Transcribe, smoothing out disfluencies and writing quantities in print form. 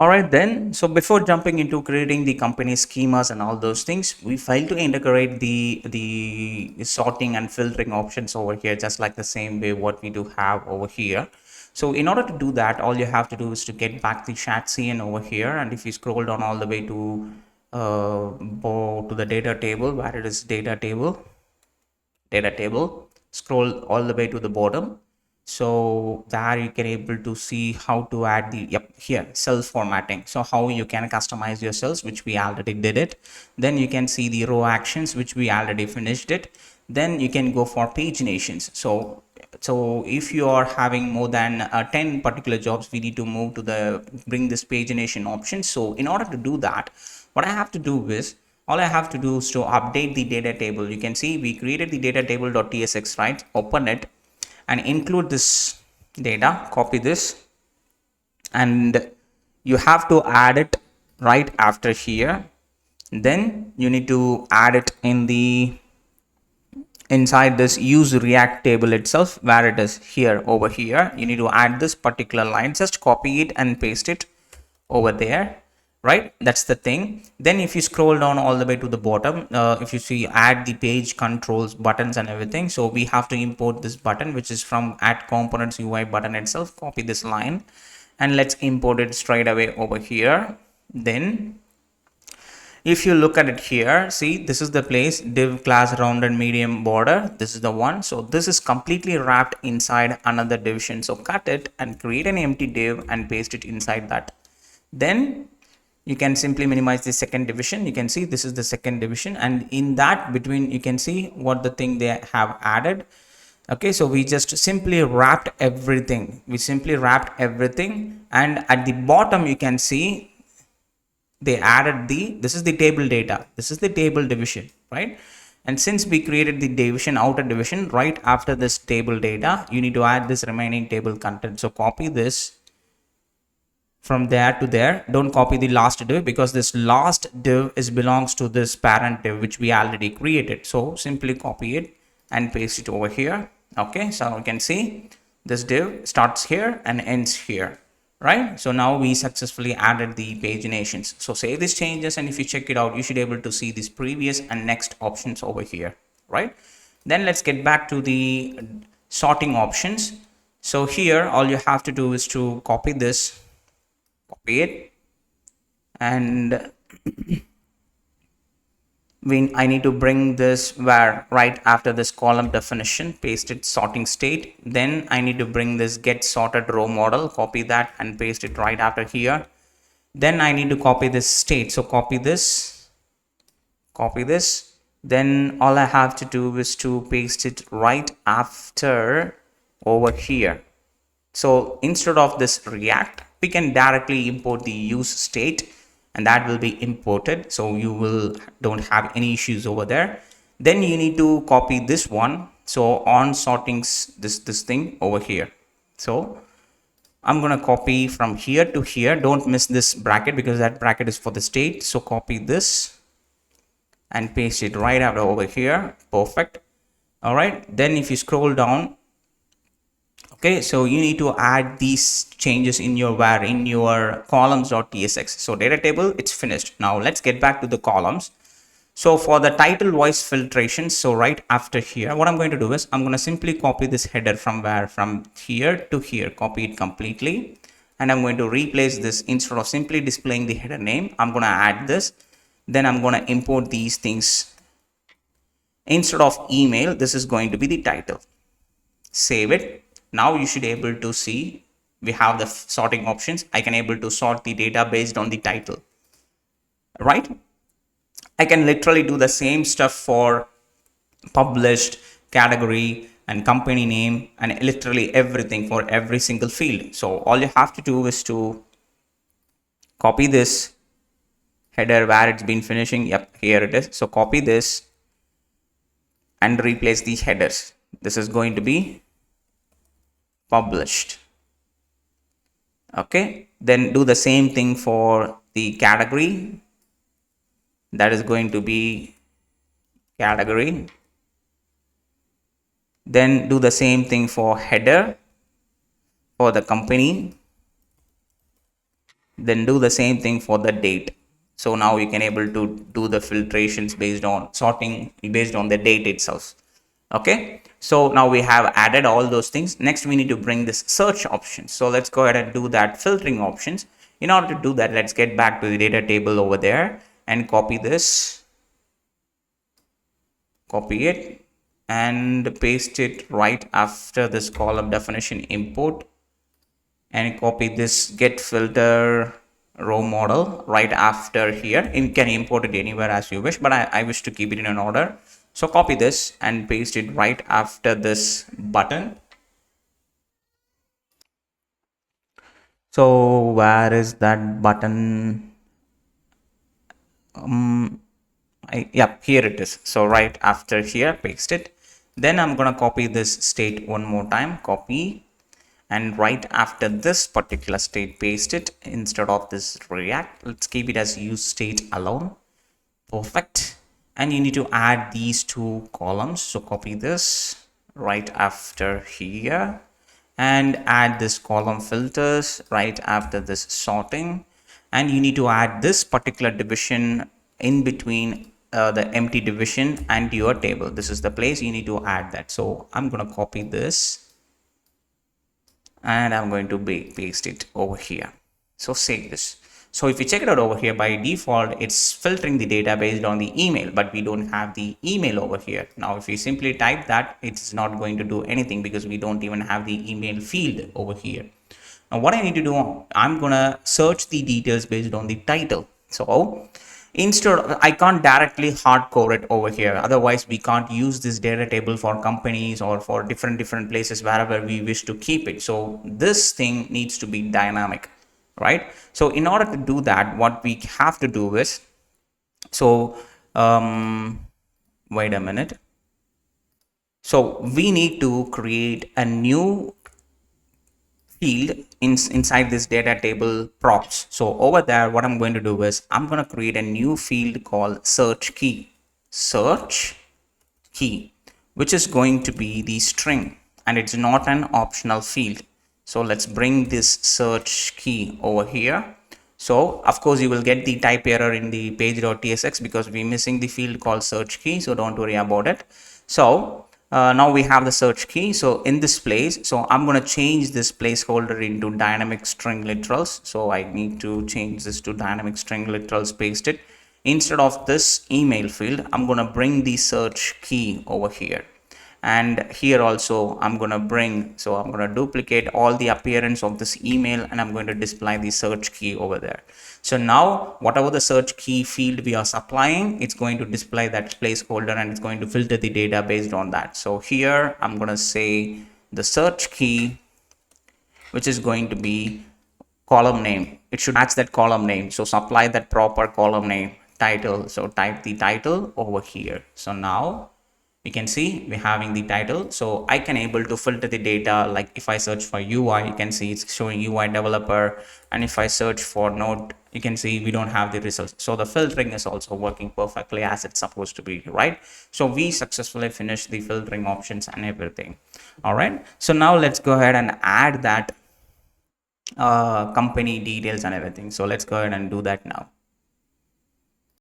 All right, then. So before jumping into creating the company schemas and all those things, we fail to integrate the sorting and filtering options over here, just like the same way what we do have over here. So in order to do that, all you have to do is to get back the Shadcn over here, and if you scroll down all the way to the data table, where it is data table, scroll all the way to the bottom. So there you can able to see how to add the here cell formatting. So how you can customize your cells, which we already did it. Then you can see the row actions, which we already finished it. Then you can go for paginations. So if you are having more than 10 particular jobs, we need to move to the bring this pagination option. So in order to do that, what I have to do is, all I have to do is to update the data table. You can see we created the data table.tsx, right? Open it and include this data, copy this, and you have to add it right after here. Then you need to add it in the inside this use react table itself, where it is here over here. You need to add this particular line, just copy it and paste it over there, right? That's the thing. Then if you scroll down all the way to the bottom, if you see add the page controls, buttons and everything, so we have to import this button, which is from add components UI button itself. Copy this line and let's import it straight away over here. Then if you look at it here, see, this is the place, div class rounded medium border, this is the one. So this is completely wrapped inside another division. So cut it and create an empty div and paste it inside that. Then you can simply minimize the second division. You can see this is the second division, and in that between you can see what the thing they have added. Okay, so we just simply wrapped everything. And at the bottom you can see they added this is the table data, this is the table division, right? And since we created the division, outer division, right after this table data, you need to add this remaining table content. So copy this from there to there. Don't copy the last div, because this last div belongs to this parent div which we already created. So simply copy it and paste it over here. Okay, so you can see this div starts here and ends here, right? So now we successfully added the paginations. So save these changes, and if you check it out, you should be able to see these previous and next options over here, right? Then let's get back to the sorting options. So here all you have to do is to copy this, copy it, and I need to bring this where right after this column definition, paste it sorting state. Then I need to bring this get sorted row model, copy that and paste it right after here. Then I need to copy this state. So copy this. Then all I have to do is to paste it right after over here. So instead of this React, we can directly import the use state, and that will be imported, so you don't have any issues over there. Then you need to copy this one. So on sortings, this thing over here. So I'm going to copy from here to here. Don't miss this bracket, because that bracket is for the state. So copy this and paste it right after over here. Perfect. All right, then if you scroll down, okay, so you need to add these changes in your columns.tsx. So data table, it's finished. Now let's get back to the columns. So for the title voice filtration, so right after here, what I'm going to do is I'm going to simply copy this header from here to here, copy it completely. And I'm going to replace this. Instead of simply displaying the header name, I'm going to add this. Then I'm going to import these things. Instead of email, this is going to be the title. Save it. Now you should be able to see we have the sorting options. I can able to sort the data based on the title, right? I can literally do the same stuff for published, category, and company name, and literally everything for every single field. So all you have to do is to copy this header where it's been finishing. Yep, here it is. So copy this and replace these headers. This is going to be published. Okay, then do the same thing for the category. That is going to be category. Then do the same thing for header for the company. then do the same thing for the date. So now you can able to do the filtrations based on sorting based on the date itself. Okay, so now we have added all those things. Next we need to bring this search option. So let's go ahead and do that filtering options. In order to do that, let's get back to the data table over there and copy this, copy it and paste it right after this column definition import, and copy this get filter row model right after here. You can import it anywhere as you wish, but I wish to keep it in an order. So copy this and paste it right after this button. So where is that button? Yep, here it is. So right after here, paste it. Then I'm gonna copy this state one more time, copy, and right after this particular state, paste it instead of this React. Let's keep it as use state alone. Perfect. And you need to add these two columns. So copy this right after here and add this column filters right after this sorting. And you need to add this particular division in between the empty division and your table. This is the place you need to add that. So I'm going to copy this and I'm going to paste it over here. So save this. So if you check it out over here, by default, it's filtering the data based on the email, but we don't have the email over here. Now, if we simply type that, it's not going to do anything because we don't even have the email field over here. Now, what I need to do, I'm going to search the details based on the title. So instead, I can't directly hardcore it over here. Otherwise, we can't use this data table for companies or for different places wherever we wish to keep it. So this thing needs to be dynamic, right? So in order to do that, what we have to do is, so wait a minute. So we need to create a new field inside this data table props. So over there, what I'm going to do is I'm going to create a new field called search key, which is going to be the string, and it's not an optional field. So let's bring this search key over here. So of course you will get the type error in the page.tsx because we're missing the field called search key. So don't worry about it. So now we have the search key. So in this place, so I'm going to change this placeholder into dynamic string literals. So I need to change this to dynamic string literals, paste it. Instead of this email field, I'm going to bring the search key over here. And here also I'm going to bring, so I'm going to duplicate all the appearance of this email and I'm going to display the search key over there. So now whatever the search key field we are supplying, it's going to display that placeholder and it's going to filter the data based on that. So here I'm going to say the search key, which is going to be column name. It should match that column name. So supply that proper column name, title. So type the title over here. So now you can see we're having the title. So I can able to filter the data. Like if I search for UI, you can see it's showing UI developer. And if I search for Node, you can see we don't have the results. So the filtering is also working perfectly as it's supposed to be, right? So we successfully finished the filtering options and everything. All right. So now let's go ahead and add that company details and everything. So let's go ahead and do that now.